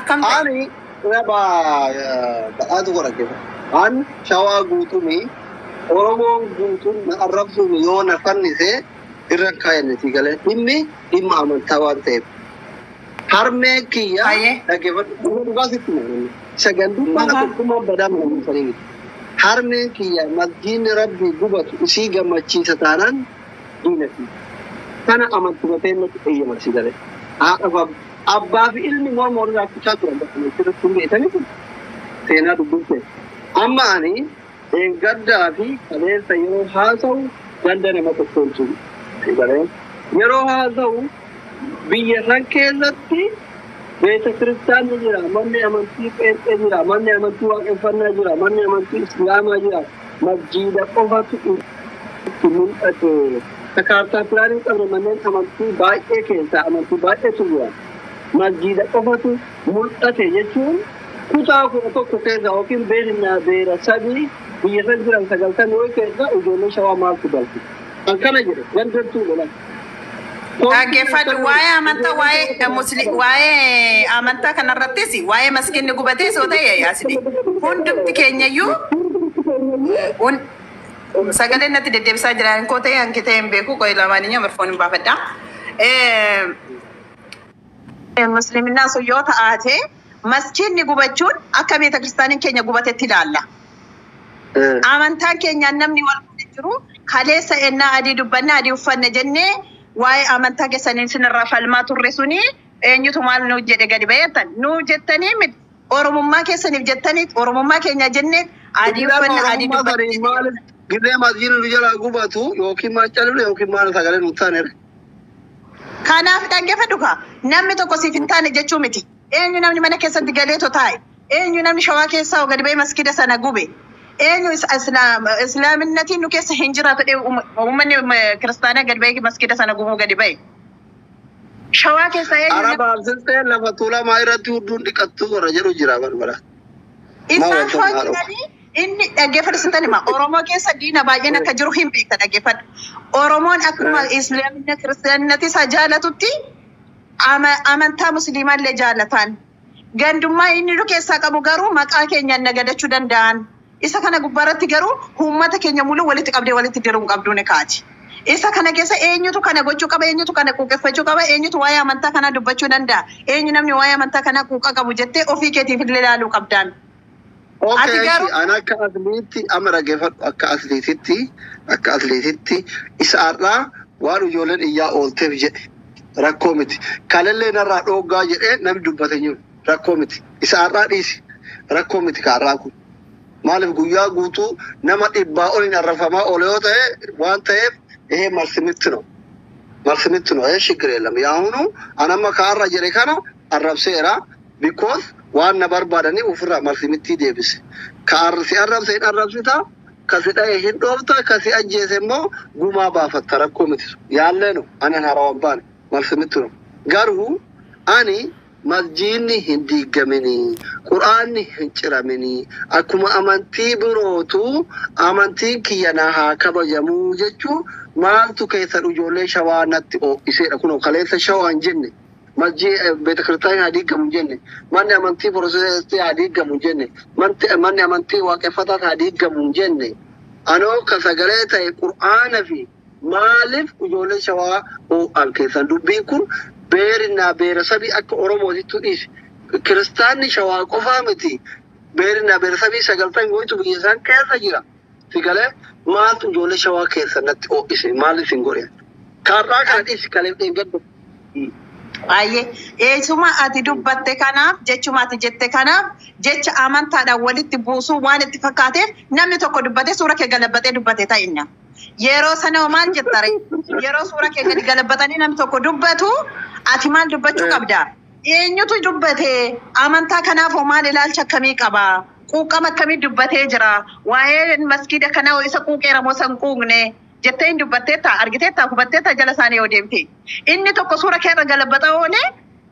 Akkam ta'e? Ani ba'aatu godhate. An shawaa guutuuni Oromoon guutuun na arrabsuun yoo na fannise irra kaayannati galee inni dhimma amantaa waan ta'eef. Harmee kiyya dhaggeeffadhu dhugaasitti naannoo sagandummaa tokkummaa badaa mul'isanii harmee kiyya masjiidni rabbii gubatu isii gammachiisa taanaan diinati. Kana amantuma ta'etti eeyyamarsi galee. Abbaa fi ilmi morma irraa kutaa turan bakka irratti beekanii kun seenaa dubbifte. Amma ani gaddaa fi kaleessa yeroo haasa'u ganda nama tokkoon yeroo haasa'u biyya san keessatti beeta kiristaanni jira, manni amantii qeexxee jira, manni amantii waaqeffannaa jira, manni amantii islaamaa jira, masjiida qofatu itti mul'ate. Sakartaa pilaanii qabna manneen amantii baay'ee keessaa amantii baay'eetu jira. Masjiida qofatu mul'ate jechuun kutaa kudha tokko keessa yookiin beera sadii biyya san jiran 90 keessa ijoollee shawaa maaltu galti. Kan kana jedhe gandattuu godhan. Dhaggeeffadhu waa'ee amantaa waa'ee amantaa kanarrattis waa'ee maskinni gubatee soo ta'e yaasidi. Hundumti keenyayyuu sagalee natti deddeebisaa jiran koo ta'e hanki ta'e hin beeku qo'i lamaaniyyuu mirfoon hin baafadha. Musliminaa sun yoo ta'aate maskinni gubachuun akka beeta kiristaaniin keenya gubatetti ilaalla. Amantaan keenyaan namni wal jiru kaleessa ennaa adii dubbanne adii uffanne jennee waa'ee amantaa keessanii sinirraa falmaa turre suni eenyutu maal nu jedhe gadi bayeettan nu jettanii miti oromummaa keessaniif jettanii oromummaa keenya jennee adii uffanne adii dubbanne. Gidee masjiidni nu jala gubatu yookiin mancaaluu yookiin maal sagalee nu taanere. Kanaaf dhaggeeffadhu kaa namni tokko siif hin taane jechuu miti. Eenyu namni mana keessatti galeeto taa'e. Eenyu namni shawaa keessaa gadi bahee maskida sana gube. Eenyu islaaminatiin nu keessa hin jiraatu uummanni kiristaanaa gadi bahee maskida sana gubuu gadi bahe. Shawaa keessaa eenyu. Arabaaf siltee lafa tuulamaa irratti hudduun dhiqattuu warra jedhu jira balbala. Isaan fooyyanii inni dhaggeeffadhu sintan hima Oromoo keessa diina baay'een akka jiru hin beekta dhaggeeffadhu. Oromoon akkuma islaamina kiristaaninatii isaa jaalatutti amantaa musliimaallee jaalatan. Gandummaa inni nu keessaa qabu garuu maqaa keenyaan nagadachuu danda'an. Isa kana gubbaarratti garuu uummata keenya muluu walitti qabdee walitti diruun qabduu ni kaati. Isa kana keessa eenyutu kana gochuu qaba, eenyutu kana quuqqeffachuu qaba, eenyutu waa'ee amantaa kana dubbachuu danda'a. Eenyu namni waa'ee amantaa kana quuqa qabu jettee ofii keetiif illee ilaaluu qabdaan. Okay, ana akka atleetii amma dhaggeeffadhu akka atleetitti isa har'aa waan ijoolleen iyyaa oolteef jedhe rakkoo miti. Kalallee narraa dhooggaa jedhee namni dubbate jiru rakkoo miti. Isa har'aa dhiisi rakkoo miti kaarraa kun. Maaliif guyyaa guutuu nama dhibbaa oliin arrafamaa oole yoo ta'e waan ta'eef marsimitti no shigiree lama yaahunu anamma kaarra jedhe kana arrabseera because waan na barbaadanii ofirraa marsimitti deebise. Si arrabse hin arrabsita, kasi dha'e hin dhoofta, kasi ajjeese immoo gumaa baafatta rakkoo miti. Yaalleenu ani harawaan baane marsimitti no. Garuu ani masjiidni hin diigamini, quraanni hin ciramini, akkuma amantii birootu amantiin kiyya na haa kabajamu jechuun maaltu keessan ijoollee shawaa natti iseedha kunoo kaleessa shawaa hin jenne. Beeta kiristaanii haa diigamu jenne, manni amantii Pirotestaantii haa diigamu jenne, manni amantii waaqeffataa haa diigamu jenne. Anoo ka sagalee ta'e quraana fi maaliif ijoollee shawaa oo'an keessan dubbiin kun beerinaa beerasabii akka Oromootitti dhiisi. Kiristaanni shawaa qofaa miti. Beerinaa beerasabii 90 goitu biyya isaan keessa jira. Sigalee maaltu ijoollee shawaa keessa natti oo'ise maaliif hin godhe? Kaarraa kana dhiisi kaleef dheengaddu. Eesuma ati dubbatte kanaaf jechuma ati jette kanaaf jecha amantaadhaan walitti buusuu waan itti fakkaateef namni tokko dubbatee suura kee galabbatee dubbate ta'inna. Yeroo sana maal jettare yeroo suura kee gadi galabbatanii namni tokko dubbatu ati maal dubbachuu qabda? Eenyutu dubbate amantaa kanaaf maal ilaalcha akkamii qaba? Quuqqama akkamii dubbatee jira? Waa'ee masgiida kanaa isa quuqeera moo san quuqne? jettee hin dubbatteetta argiteetta hubatteetta jala isaanii yoo deemte inni tokko suura keerra galabbata oolee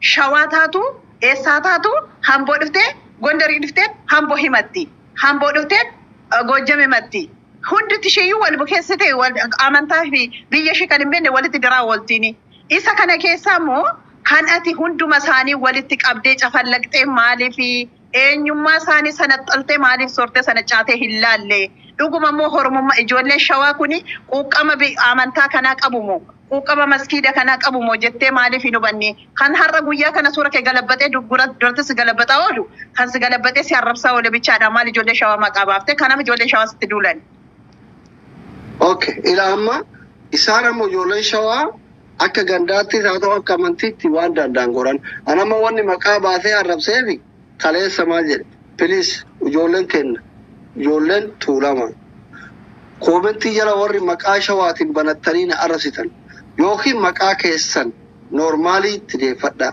shawaa taatu eessaa taatu hamboo dhuftee gondarii dhuftee hamboo himatti hamboo dhuftee gojjam himatti hundi tisheeyyuu wal bukeessite amantaa fi biyya ishee kan hin beekne walitti diraa waltiini isa kana keessaa immoo kan ati hunduma isaanii walitti qabdee cafallaqxee maaliif eenyummaa isaanii sana xaltee maaliif sortee sana caatee hin laalle dhuguma immoo hormummaa ijoollee shawaa kuni quuqqama amantaa kanaa qabumoo quuqqama maskiida kanaa qabumoo jettee maaliif hin hubanne kan har'a guyyaa kana suura kee galabbatee duratti si galabbataa oolu kan si galabbatee si arrabsaa oole bichaadha maal ijoollee shawaa maqaa baaftee kanama ijoollee shawaa sitti duulan. Okay, ila amma isaan ammoo ijoollee shawaa akka gandaatti haa ta'u akka amantiitti waan danda'an goran. Anamma wanni maqaa baasee arrabseefi kaleessa maal jedhe please ijoolleen kenna ijoolleen tuulama. Koomentii jala warri maqaa shawaatiin banattanii na arrabsitan yookiin maqaa keessan normaalii itti deeffadha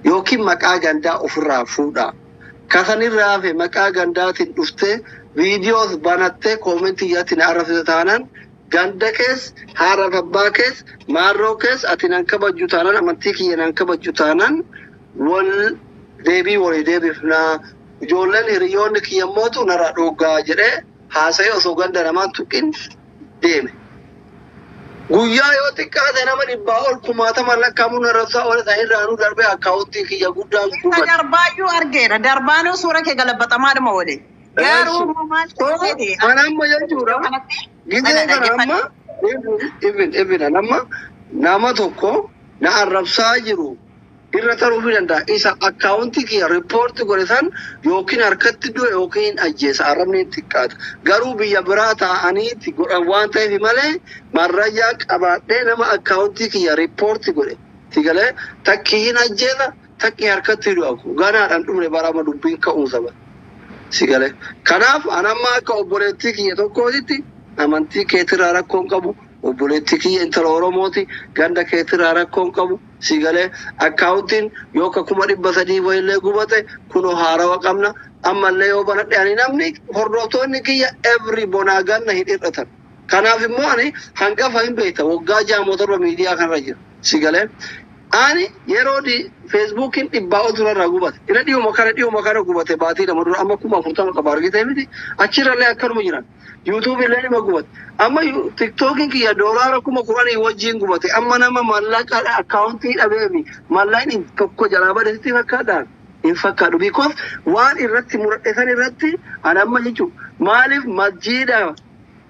yookiin maqaa gandaa ofirraa fuudha. Kasanirraa hafe maqaa gandaatiin dhuftee viidiyoos banattee koomentii jalatti na arrabsita taanaan ganda kees haara abbaa kees maarroo kees ati nan kabajju taanaan amantii kiyya nan kabajju taanaan wal deebii walii deebifnaa ijoolleen hiriyoonni kiyya mootu narra dhoogaa jedhee haasa'ee osoo ganda namaan tuqin deeme. Guyyaa yoo xiqqaate nama dhibbaa ol kumaatama lakkaa'amuun arrabsaa oole isaa irraanuu darbee akkaawuntii kiyya guddaan gubate. Darbaayyuu argeera darbaanuu suura kee galabbatamaa oole. Garuu maal ta'eeti? Anamma jechuudha. Gizee kana amma even anamma nama tokko na arrabsaa jiru irra taruu fi danda'a. Isa akkaawuntii kiyya riippoortii godhe san yookiin harkatti du'e yookiin ajjeesa arrabni xiqqaata. Garuu biyya biraa taa'aniiti godhan waan ta'eef malee marrayyaa qabaadhee nama akkaawuntii kiyya riippoortii godhe. Sigalee takki hin ajjeesa takki harkatti du'a ganaadhaan dhumne barama dubbiin ka'uusa bara. Sigalee kanaaf anamma akka obboleettii kiyya tokkootitti amantii keetirraa rakkoon qabu obboleettii kiyya intala Oromooti ganda keetirraa rakkoon qabu sigalee akkaawuntiin yoo ka 300 wayillee gubate kunoo haarawa qabna ammallee yoo banadhe ani namni hordoftoonni kiyya every bonaa ganna hin hir'atan. Kanaaf immoo ani hangafa hin beekta waggaa 6 torba miidiyaa kanarra jira sigalee ani yeroo di Facebookin dhibbaa ol turarraa gubate. Ina dhiyuma kana gubate baatii lama dura amma 40 qaba argitee miti achirrallee akkanuma jiran. YouTube illee nima gubate. Amma TikTokin kiyya doolaara 10,000 wajjin gubate. Amma nama mallaqa akkaawuntii dhabeemi mallaan tokko jalaa badeetti fakkaadhaan hin fakkaadhu. Because waan irratti muradhesan irratti ani amma jechuudha maaliif masjiida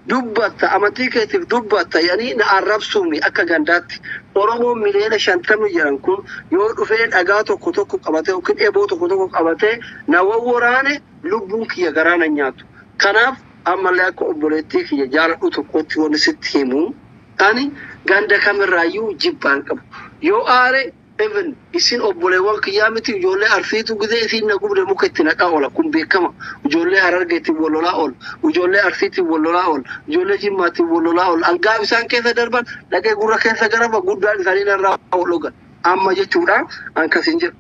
dubbatta amantii keetiif dubbatta yani na arrabsuumi akka gandaatti Oromoon miliyoona 50 jiran kun yoo dhufee dhagaa tokko qabatee yookiin eeboo tokko qabatee na wawwaraane lubbuun kiyya garaana nyaatu. Kanaaf ammallee akka obboleettii kiyya jaaladhu tokkotti wanni sitti himu ani ganda kamirraayyuu jibbaan qabu. Yoo aare even isin obboleewwan kiyyaa miti ijoollee arfiitu gizee isin na gubde muka itti naqaa oola kun beekama. Ijoollee harargeetti wallolaa ool ijoollee arfiitti wallolaa ool ijoollee jimmaatti wallolaa ool algaa isaan keessa darban dhaqee gurra keessa garaba guddaan isaanii narraa oologan amma jechuudha ankasin jedhu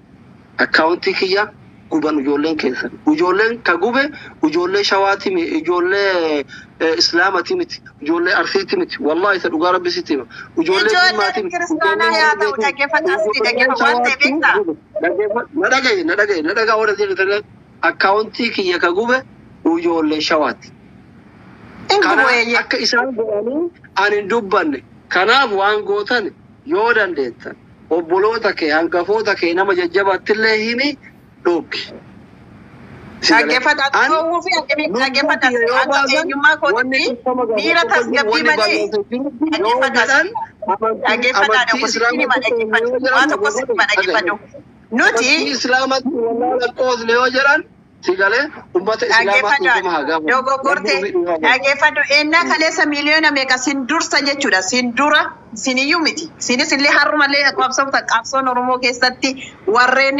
akkaawuntii kiyyaa guban ijoolleen keessa ijoolleen ka gube ijoollee shawaati mi ijoollee islaamati miti ijoollee arfiitti miti wallahi isa dhugaa rabbi sitti hima ijoollee jimmaati miti kiristaanaa yaa ta'u dhaggeeffataasti dhaggeeffata waan ta'e beektaa na dhagaye warra jedhatan akkaawuntii kiyya ka gube ijoollee shawaati. Akka isaan godhanii ani dubbanne kanaaf waan gootan yoo dandeettan obboloota kee hangafoota kee nama jajjabaattillee himi dhooki. Dhaggeeffata ta'uu fi dhaggeeffata akka eenyummaa kootti miira tasgabbii malee dhaggeeffata waan tokko sitti dhaggeeffatu. Nuti islaamatti wallaahi qoosne yoo jedhan sigalee ummata islaamaatti dhuma hagaa. Dogoggorte dhaggeeffatu ennaa kaleessa miliyoona meeqa sin dursa jechuudha sin dura siniyyuu miti sinis illee harrumallee qabsoon Oromoo keessatti warreen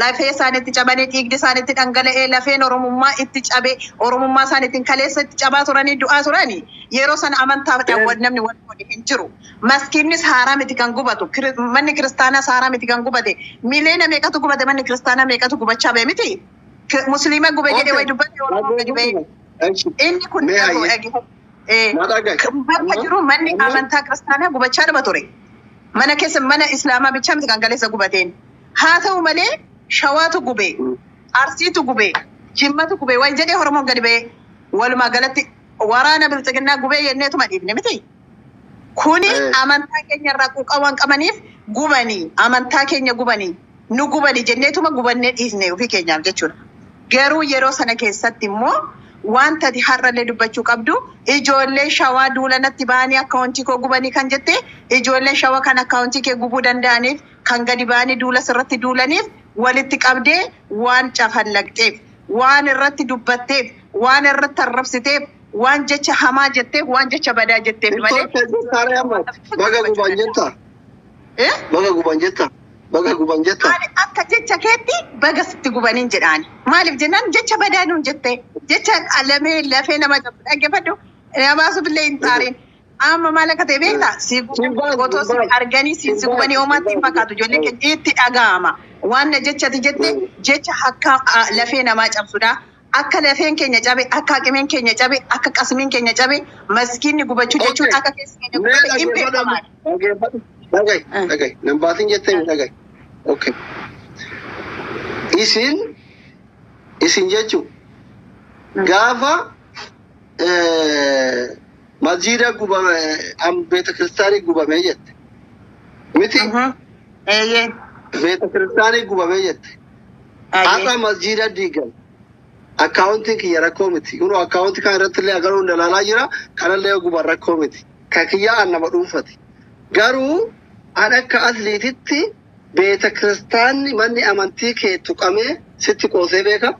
lafee isaaniitti cabanii dhiigdi isaaniitti dhangala'ee lafeen Oromummaa itti cabee Oromummaa isaaniitiin kaleessa itti cabaa turanii du'aa turanii yeroo sana amantaaf namni wal hin jiru. Maskiinnis haaraa miti kan gubatu manni kiristaanaas haaraa miti kan gubate miliyoona meeqatu gubate manni kiristaanaa meeqatu gubachaa bee miti. Muslima gube jedhee way dubbate Oromoo gadi ba'e. Inni kun bakka jiru manni amantaa kiristaanaa gubachaa dhaba ture. Mana keessa mana islaamaa bichaa miti kan kaleessa gubateen. Haa ta'u malee shawaatu gube, arsiitu gube, jimmatu gube way jedhee Oromoon gadi ba'e. Walumaa galatti waraana bilxiginnaa gubee yenneetuma dhiibne miti. Kuni amantaa keenya irraa quuqawwan qabaniif gubanii amantaa keenya gubanii nu gubanii jenneetuma gubannee dhiisnee ofii keenyaaf jechuudha. Garuu yeroo sana keessatti immoo wanta har'allee dubbachuu qabdu ijoollee shawaa duulanatti ba'anii akkaawuntii koo gubanii kan jette ijoollee shawaa kan akkaawuntii kee gubuu danda'aniif kan gadi ba'anii duula sirratti duulaniif walitti qabdee waan cafallaqxeef waan irratti dubbatteef waan irratti arrabsiteef waan jecha hamaa jetteef waan jecha badaa jetteef malee. Baga guban jetta. Baga guban jetta. Baga guban jetta. Akka jecha keetti baga sitti gubaniin jedhaani. Maaliif jennaan jecha badaa nuun jette. Jecha alamee lafee nama dhaggeeffadhu nabaasuuf illee hin taariin. Amma maal akka ta'e beektaa si gootoo si arganii si gubanii hoomaatti hin fakkaatu ijoollee keenya itti dhaga'ama. Waan jechati jette jecha akka lafee namaa cabsudha. Akka lafeen keenya cabe, akka haqimeen keenya cabe, akka qasmiin keenya cabe, maskiinni gubachuu jechuun akka keessa keenya gubate hin beekamaadha. Dhaga'i. Nambaatiin jettee hin dhaga'i. Okay. Isin jechuun gaafa masjiida gubame beeta kiristaanii gubamee jette. Miti? Beeta kiristaanii gubamee jette. Haadha masjiida diigame. Akkaawuntiin kiyya rakkoo miti. Kunoo akkaawuntii kan irratti illee agaruun dalaalaa jira. Kanallee guban rakkoo miti. Kan kiyyaan nama dhuunfati. Garuu an akka asliititti beeta kiristaanni manni amantii kee tuqamee sitti qoosee beeka.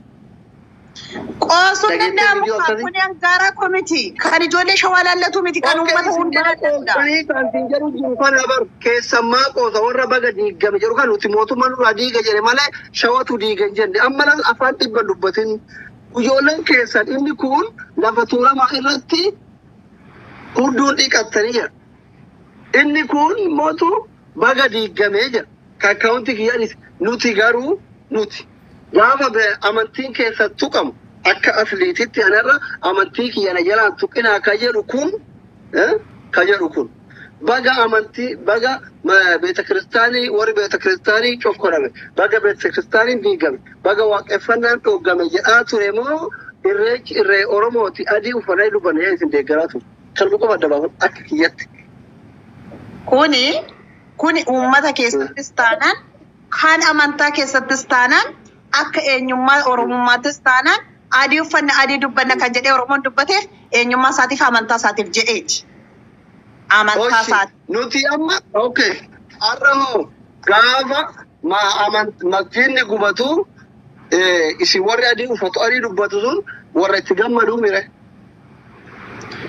Qoosuu danda'amu kun angaaraa koo miti. Kan ijoollee shawaa laallatu miti. Kan uummata hundaa danda'udha. Kan siin jedhu jiru kana bar keessammaa qoosa warra baga diigame jedhu kan nuti mootummaan nurraa diiga jedhe malee shawatu diiga hin jenne. Amma afaan dhibba dubbatin ijoolleen keessan inni kun lafa tuulamaa irratti hurduun dhiqattanii jira. Inni kun mootu baga diigamee jira. Akkaawuntii kiyyaanis nuti garuu nuti gaafa amantiin keessa tuqamu akka asliititti anarra amantii kiyyana jalaan tuqinaa ka jedhu kun baga amantii baga beeta kiristaanii warri beeta kiristaanii cokkorame baga beeta kiristaanii diigame baga waaqeffannaan dhoggame jedhaa ture moo irree Oromooti adii uffannaa dubbannee isin deeggaraa ture. Kan luqa madda akka kiyyatti. Kuni uummata keessattis taanaan kan amantaa keessattis taanaan akka eenyummaa Oromummaattis taanaan adii uffanna adii dubbanna kan jedhee Oromoon dubbateef eenyummaa isaatiif amantaa isaatiif jedheeti. Amantaa isaati. Nuti amma har'amoo gaafa masjiidni gubatu isin warri adii uffatu adii dubbatu sun warra itti gammaduu mire.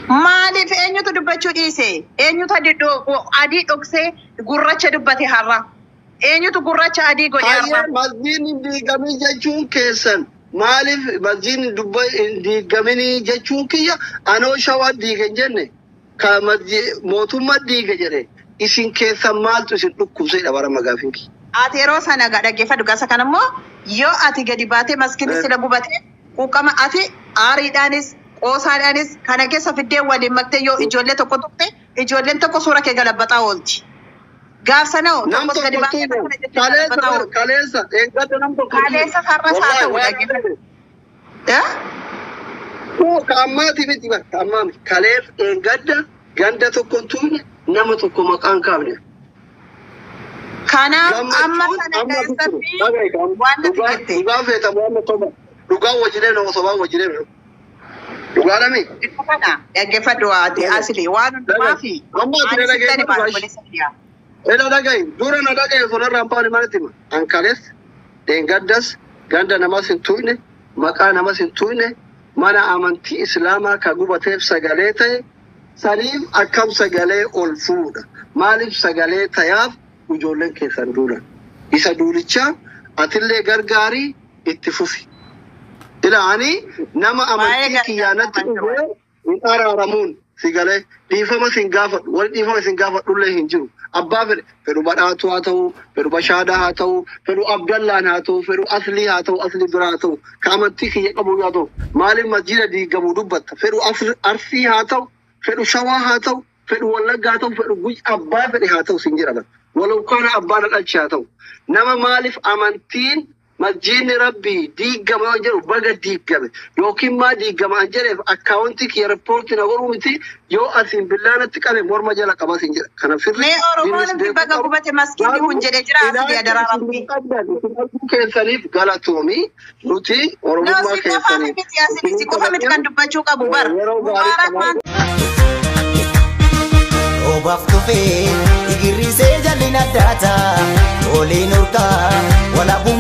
Maaliif eenyutu dubbachuu dhiise? Eenyutu adii dhoksee gurracha dubbate har'a? Eenyutu gurracha adii godhe har'a? Masjiidni diigamii jechuun keessan maaliif masjiidni diigamini jechuun kiyya anoo shawaa diiga jenne ka mootummaa diiga jedhe isin keessan maaltu isin dhukkubseedha bara magaafin kiyya. Ati yeroo sana dhaggeeffadhu gasa kanammoo yoo ati gadi baatee maskiinni sila gubate quuqama ati aariidhaanis qoosaadhaanis kana keessa fiddee waliin maktee yoo ijoollee tokko tuqxe ijoolleen tokko suura kee galabbataa oolti. Gaaf sanoo tokkos gadi baatee kaleessa eeggadda nam tokko kaleessa sarara isaa ta'u dhaggeeffadhu. Kaammaati miti kaammaa kaleessa eeggadda ganda tokko tuune nama tokko maqaan kaafne. Kanaaf amma sana keessatti waan nuti jette. Dhugaa feetamu amma toma dhugaa wajjinee nama sobaa wajjinee. Dhugaa dami. Dhaggeeffadhu ati asili waan hundumaa fi Ela dhaga'i dura na dhaga'i sonarraa ampaan maaliti hima. Ankalees deengaddas ganda namas hin tuqne maqaa namas hin tuqne mana amantii islaamaa ka gubateef sagalee ta'e saniif akkam sagalee ol fuudha. Maaliif sagalee ta'aaf ijoolleen keessan duulan. Isa duulichaa atillee gargaarii itti fufi. Ilaani nama amantii kiyyaanatti dhufee hin araaramuun sigalee dhiifama sin gaafadhu wal dhiifama sin gaafadhullee hin jiru. Abbaa fedhu badhaatu haa ta'u, fedhu bashaadaa haa ta'u, fedhu abdallaan haa ta'u, fedhu aslii haa ta'u, aslii biraa haa ta'u, ka amantii kiyya qabu haa ta'u, maaliif masjiida diigamuu dubbatta? Fedhu arsii haa ta'u, fedhu shawaa haa ta'u, fedhu wallaggaa haa ta'u, fedhu guji abbaa fedhe haa ta'u sin jedhama. Walau kana abbaan dhalchi haa ta'u. Nama maaliif amantiin masjiidni rabbii diigama waan jedhu baga diigame yookiin maa diigama an jedheef akkaawuntii kiyya riippoortii na godhuu miti yoo asiin billaanatti qabe morma jala qabas hin jedha. Kana firri mee Oromoon baga gubate maskiinni kun jedhe jira asii adaraa rabbii. Keessaniif galatoomii nuti Oromummaa keessaniif. Asii qofa miti kan dubbachuu qabu bar. Mubaarak Obaaf tufee igirrisee jalli naddaata oliin urgaa walaabuu